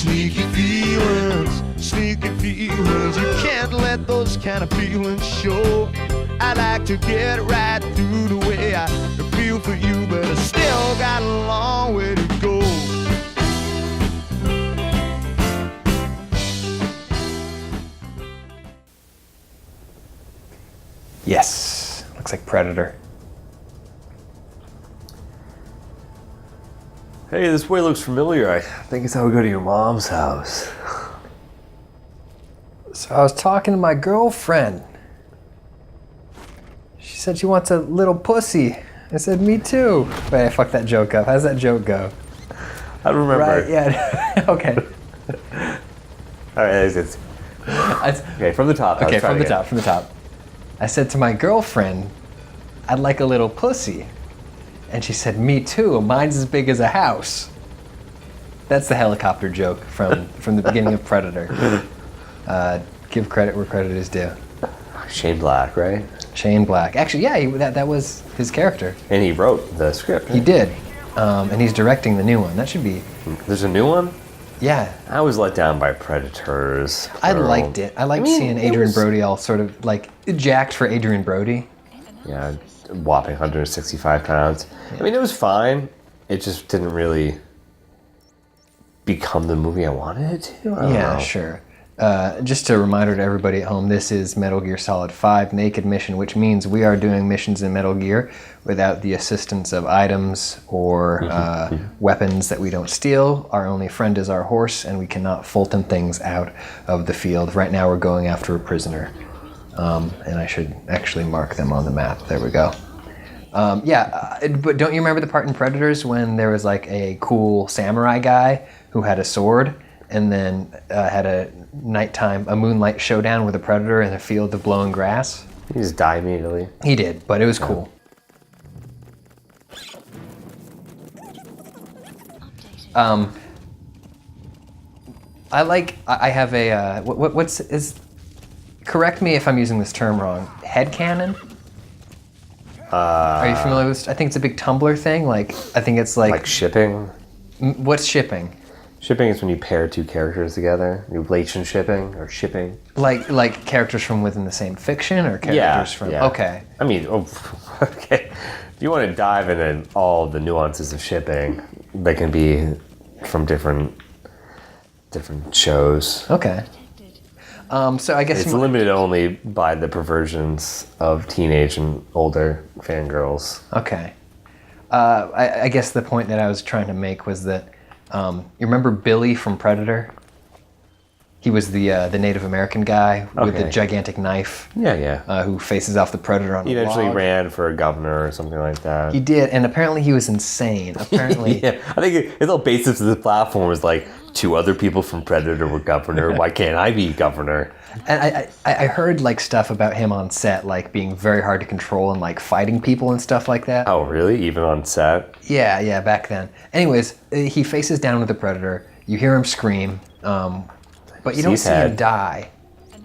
Sneaky feelings, you can't let those kind of feelings show. I like to get right through the way I feel for you, but I still got a long way to go. Yes, looks like Predator. Hey, this way looks familiar. I think it's how we go to your mom's house. So I was talking to my girlfriend. She said she wants a little pussy. I said, me too. Wait, I fucked that joke up. How's that joke go? I don't remember. Right, yeah. Okay. All right, it's okay, from the top. Okay, from the top. I said to my girlfriend, I'd like a little pussy. And she said, me too. Mine's as big as a house. That's the helicopter joke from the beginning of Predator. Give credit where credit is due. Shane Black, right? Shane Black. Actually, yeah, that was his character. And he wrote the script. He did. And he's directing the new one. That should be... There's a new one? Yeah. I was let down by Predators. I liked it. I liked seeing Adrian Brody all sort of like jacked for Adrian Brody. Yeah, whopping 165 pounds. Yeah. I mean, it was fine. It just didn't really become the movie I wanted it to. I don't know. Sure. Just a reminder to everybody at home, this is Metal Gear Solid 5 Naked Mission, which means we are doing missions in Metal Gear without the assistance of items or weapons that we don't steal. Our only friend is our horse, and we cannot fulton things out of the field. Right now we're going after a prisoner, and I should actually mark them on the map. There we go. But don't you remember the part in Predators when there was like a cool samurai guy who had a sword and then had a moonlight showdown with a predator in a field of blowing grass? He just died immediately. He did, but it was cool. I have a, correct me if I'm using this term wrong, headcanon? Are you familiar with, I think it's a big Tumblr thing, I think it's like shipping? What's shipping? Shipping is when you pair two characters together. Relation shipping or shipping. Like characters from within the same fiction or characters from... Yeah. Okay. I mean, okay. If you want to dive into all the nuances of shipping, they can be from different shows. Okay. So I guess... It's limited only by the perversions of teenage and older fangirls. Okay. I guess the point that I was trying to make was that you remember Billy from Predator? He was the Native American guy with the gigantic knife. Yeah. Who faces off the Predator on He a eventually log. ran for a governor or something like that. He did, and apparently he was insane. Apparently, yeah. I think his whole basis of the platform was like, two other people from Predator were governor. Why can't I be governor? And I heard stuff about him on set, being very hard to control and fighting people and stuff like that. Oh, really? Even on set? Yeah, back then. Anyways, he faces down with the Predator. You hear him scream, but you don't see him die.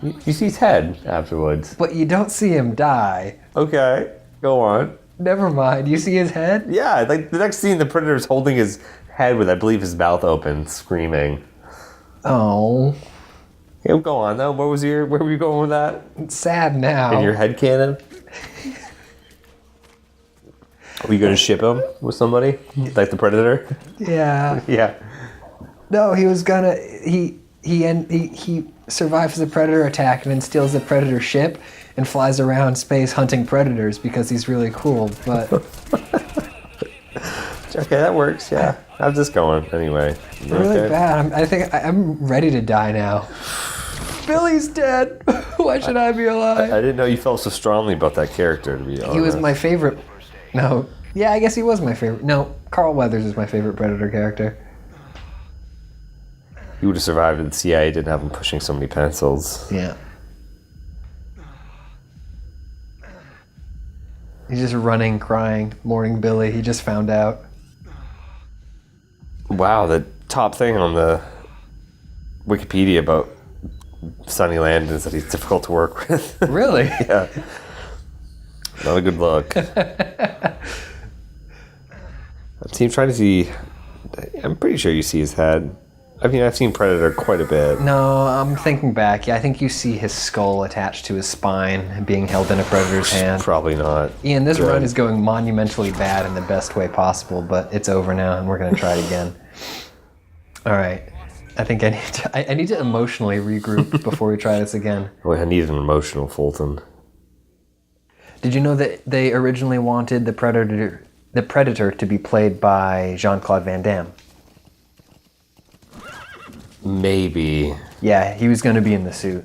You see his head afterwards. But you don't see him die. Okay, go on. Never mind. You see his head? Yeah, the next scene, the Predator's holding his head with, I believe, his mouth open, screaming. Oh. Yeah, go on though. Where were you going with that? It's sad now. In your head canon? Were you going to ship him with somebody? Like the Predator? Yeah. Yeah. No, he was gonna. He survives the Predator attack and then steals the Predator ship and flies around space hunting predators because he's really cool. But okay, that works. Yeah. How's this going anyway? Really bad. I think I'm ready to die now. Billy's dead. Why should I be alive? I didn't know you felt so strongly about that character, to be honest. He was my favorite. No. Yeah, I guess he was my favorite. No, Carl Weathers is my favorite Predator character. He would have survived if the CIA didn't have him pushing so many pencils. Yeah. He's just running, crying, mourning Billy. He just found out. Wow, the top thing on the Wikipedia about Sonny Landon is that he's difficult to work with. Really? Yeah. Not a good look. I'm trying to see. I'm pretty sure you see his head. I mean, I've seen Predator quite a bit. No, I'm thinking back. Yeah, I think you see his skull attached to his spine being held in a predator's hand. Probably not. Ian, this good. run is going monumentally bad in the best way possible, but it's over now, and we're going to try it again. All right. I think I need to emotionally regroup before we try this again. Well, I need an emotional Fulton. Did you know that they originally wanted the Predator to be played by Jean-Claude Van Damme? Maybe. Yeah, he was going to be in the suit.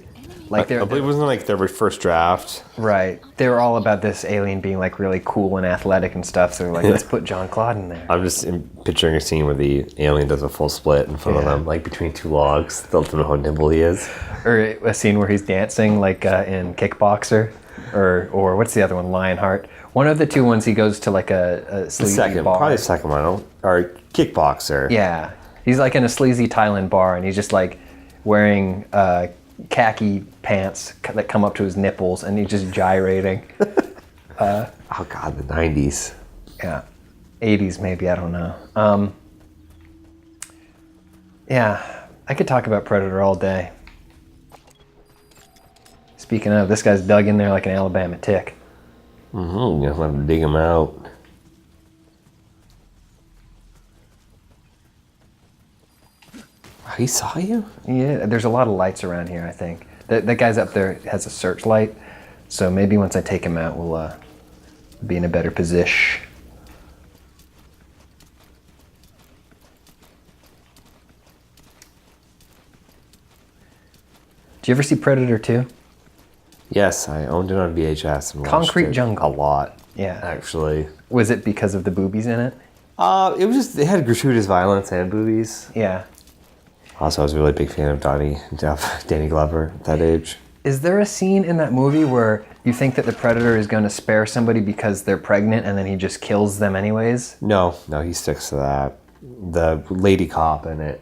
I believe it wasn't like their first draft. Right. They were all about this alien being like really cool and athletic and stuff, so they're like, let's put Jean-Claude in there. I'm just picturing a scene where the alien does a full split in front of them, like between two logs. They'll know how nimble he is. Or a scene where he's dancing like in Kickboxer. Or what's the other one? Lionheart. One of the two ones he goes to like a sleazy bar. Probably the second one. Or Kickboxer. Yeah. He's like in a sleazy Thailand bar and he's just like wearing khaki pants that come up to his nipples and he's just gyrating. Oh God, the 90s. Yeah. 80s maybe, I don't know. Yeah, I could talk about Predator all day. Speaking of, this guy's dug in there like an Alabama tick. Mm-hmm. You have to dig him out. He saw you? Yeah, there's a lot of lights around here, I think. That guy's up there has a searchlight, so maybe once I take him out, we'll be in a better position. Did you ever see Predator 2? Yes, I owned it on VHS and watched Concrete it Jungle. a lot. Yeah. Actually. Was it because of the boobies in it? It was just, it had gratuitous violence and boobies. Yeah. Also, I was a really big fan of Danny Glover at that age. Is there a scene in that movie where you think that the Predator is going to spare somebody because they're pregnant and then he just kills them anyways? No, he sticks to that. The lady cop in it.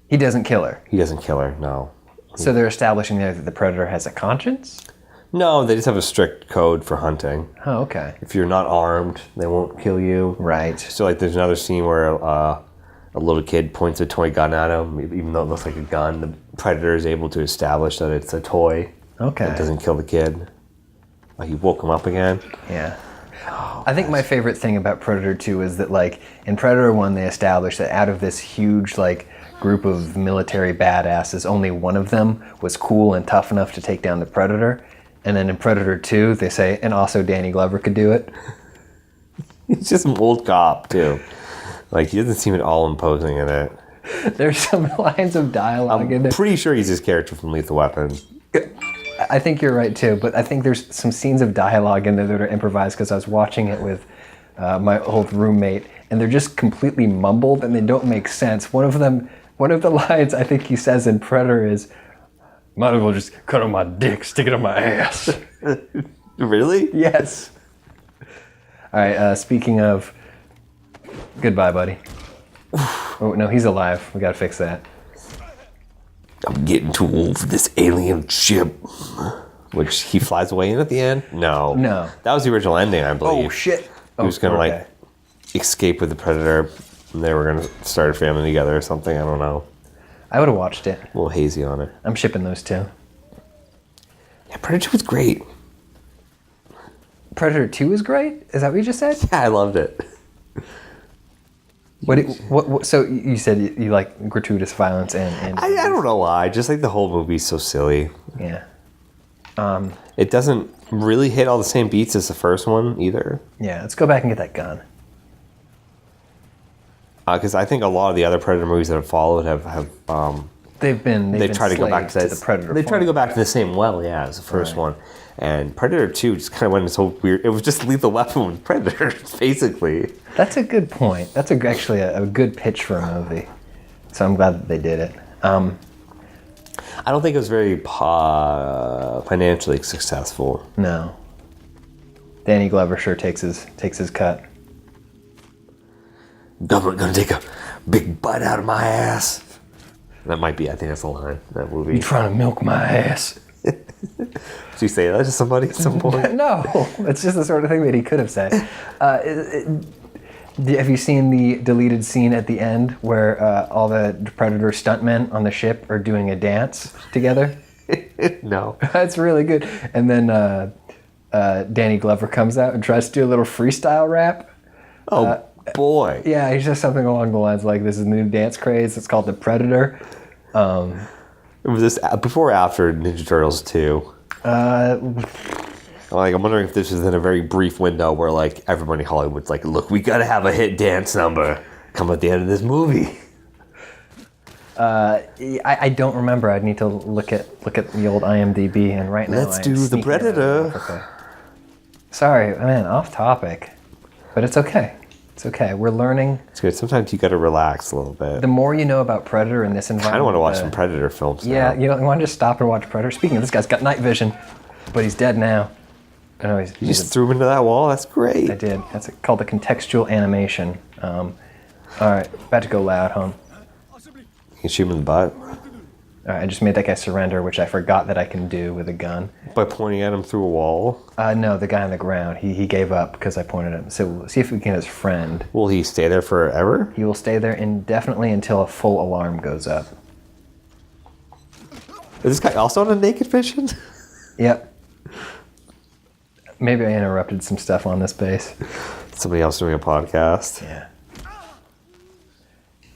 He doesn't kill her. He doesn't kill her, no. So they're establishing there that the Predator has a conscience? No, they just have a strict code for hunting. Oh, okay. If you're not armed, they won't kill you. Right. So, like, there's another scene where a little kid points a toy gun at him. Even though it looks like a gun, the Predator is able to establish that it's a toy. Okay. It doesn't kill the kid. Like, he woke him up again. Yeah. I think my favorite thing about Predator 2 is that, like, in Predator 1, they established that out of this huge, like, group of military badasses, only one of them was cool and tough enough to take down the Predator. And then in Predator 2, they say, and also Danny Glover could do it. He's just an old cop, too. Like, he doesn't seem at all imposing in it. There's some lines of dialogue in I'm there. pretty sure he's his character from Lethal Weapon. I think you're right, too. But I think there's some scenes of dialogue in there that are improvised because I was watching it with my old roommate, and they're just completely mumbled, and they don't make sense. One of the lines I think he says in Predator is, might as well just cut on my dick, stick it on my ass. Really? Yes. All right, speaking of... Goodbye, buddy. Oh, no, he's alive. We gotta fix that. I'm getting too old for this alien ship. Which he flies away in at the end? No. No. That was the original ending, I believe. Oh, shit. He was gonna, like, escape with the Predator, and they were gonna start a family together or something. I don't know. I would have watched it. A little hazy on it. I'm shipping those two. Yeah, Predator was great. Predator 2 is great? Is that what you just said? Yeah, I loved it. What so you said you like gratuitous violence and I don't know why. Just like the whole movie's so silly. Yeah. It doesn't really hit all the same beats as the first one either. Yeah, let's go back and get that gun. Because I think a lot of the other Predator movies that have followed have They've tried to go back to the Predator. They tried to go back to the same well, as the first one. And Predator 2 just kind of went in this whole weird... It was just Lethal Weapon with Predators, basically. That's a good point. That's actually a good pitch for a movie. So I'm glad that they did it. I don't think it was very financially successful. No. Danny Glover sure takes his cut. Government gonna take a big bite out of my ass. That might be, I think that's the line in that movie. You trying to milk my ass? Did you say that to somebody at some point? No, it's just the sort of thing that he could have said. Have you seen the deleted scene at the end where all the Predator stuntmen on the ship are doing a dance together? No. That's really good. And then Danny Glover comes out and tries to do a little freestyle rap. Oh, boy. Yeah, he says something along the lines like, this is the new dance craze. It's called the Predator. Was this before or after Ninja Turtles 2? I'm wondering if this was in a very brief window where, like, everybody in Hollywood's like, look, we gotta have a hit dance number come at the end of this movie. I don't remember. I'd need to look at the old IMDb, and right now Let's do the Predator. Okay. Sorry, man, off topic, but it's okay. It's okay. We're learning. It's good. Sometimes you gotta relax a little bit. The more you know about Predator in this environment, I don't want to watch some Predator films. Yeah, now. you want to just stop and watch Predator. Speaking of, this guy's got night vision, but he's dead now. I know You just threw him into that wall? That's great. I did. That's called the contextual animation. All right, about to go loud, home. You can shoot him in the butt. All right, I just made that guy surrender, which I forgot that I can do with a gun. By pointing at him through a wall? No, the guy on the ground. He gave up because I pointed at him. So we'll see if we can get his friend. Will he stay there forever? He will stay there indefinitely until a full alarm goes up. Is this guy also on a naked vision? Yep. Maybe I interrupted some stuff on this base. Somebody else doing a podcast. Yeah.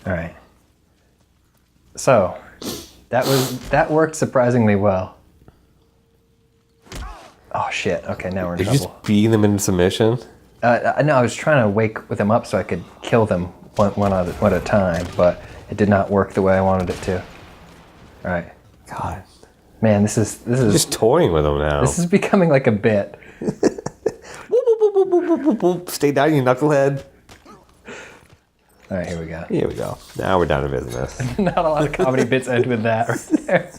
All right. So, that worked surprisingly well. Oh shit! Okay, now we're in Did you trouble. just beating them into submission? No, I was trying to wake them up so I could kill them one at a time, but it did not work the way I wanted it to. All right. God. Man, this is Just toying with them now. this is becoming like a bit. Stay down, you knucklehead. All right, here we go. Here we go. Now we're down to business. Not a lot of comedy bits end with that right there.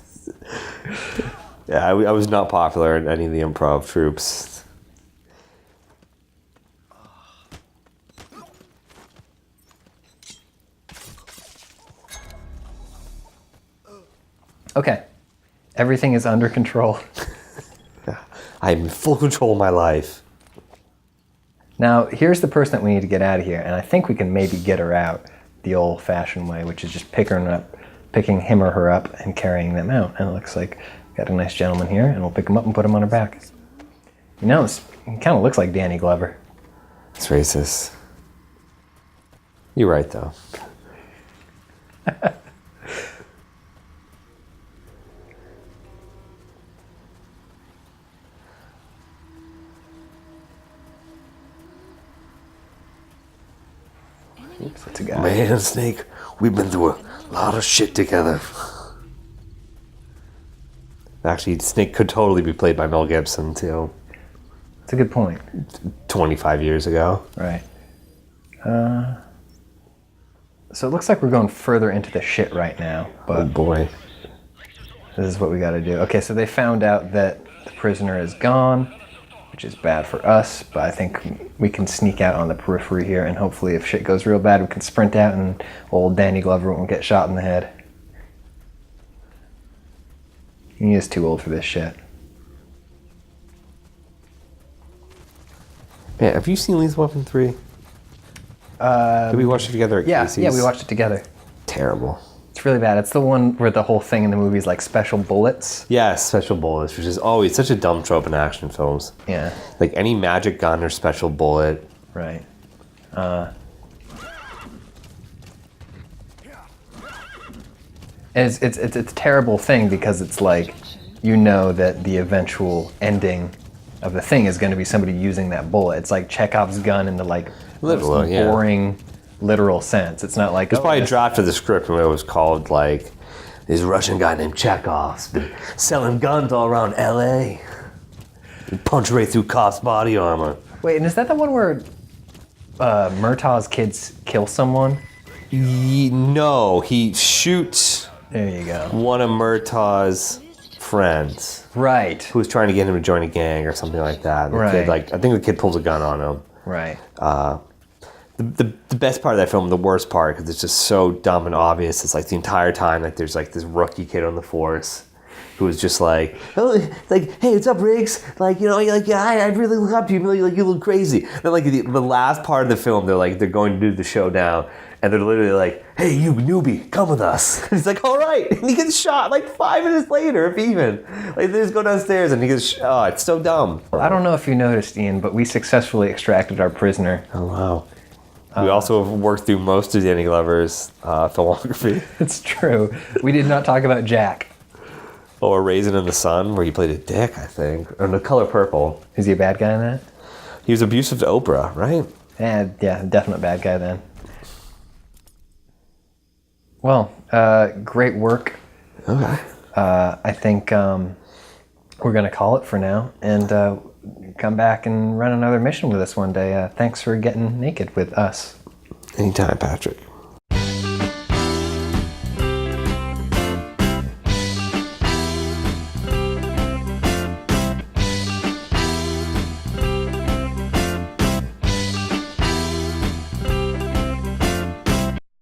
Yeah, I was not popular in any of the improv troops. Okay. Everything is under control. I'm in full control of my life. Now, here's the person that we need to get out of here, and I think we can maybe get her out the old-fashioned way, which is just picking him or her up and carrying them out. And it looks like we've got a nice gentleman here, and we'll pick him up and put him on our back. You know, it kind of looks like Danny Glover. It's racist. You're right, though. Oops, that's a guy. Man, Snake, we've been through a lot of shit together. Actually, Snake could totally be played by Mel Gibson, too. That's a good point. 25 years ago. Right. So it looks like we're going further into the shit right now, Oh, but boy. this is what we got to do. Okay, so they found out that the prisoner is gone, which is bad for us, but I think we can sneak out on the periphery here, and hopefully if shit goes real bad, we can sprint out and old Danny Glover won't get shot in the head. He is too old for this shit. Man, have you seen Lethal Weapon 3? Did we watch it together at Yeah, Casey's? yeah, we watched it together. Terrible. It's really bad. It's the one where the whole thing in the movie is like special bullets. Yeah, special bullets, which is always such a dumb trope in action films. Yeah, Like any magic gun or special bullet. right. And it's a terrible thing because it's like, you know that the eventual ending of the thing is going to be somebody using that bullet. It's like Chekhov's gun in the like Literal, most yeah. boring literal sense. It's not like There's probably a this- draft of the script when it was called like, this Russian guy named Chekhov's been selling guns all around L.A. He punched right through cops' body armor. Wait, and is that the one where Murtaugh's kids kill someone? No, he shoots There you go. one of Murtaugh's friends Right, who's trying to get him to join a gang or something like that. And the Right. kid, like, I think the kid pulls a gun on him. right. The best part of that film, the worst part, because it's just so dumb and obvious. It's like the entire time, like there's like this rookie kid on the force who was just like, oh, like, hey, what's up, Riggs? Like, you know, like, yeah, I really look up to you. Like, you look crazy. Then, like, the last part of the film, they're going to do the showdown, and they're literally like, hey, you newbie, come with us. And he's like, all right. And he gets shot like 5 minutes later, if even. Like, they just go downstairs, and he gets shot. Oh, it's so dumb. I don't know if you noticed, Ian, but we successfully extracted our prisoner. Oh, wow. We also have worked through most of Danny Glover's filmography. It's true. We did not talk about Jack. Or Raisin in the Sun, where he played a dick, I think. Or The Color Purple. Is he a bad guy in that? He was abusive to Oprah, right? Yeah, definite bad guy then. Well, great work. Okay. I think we're going to call it for now and come back and run another mission with us one day. Thanks for getting naked with us. Anytime, Patrick.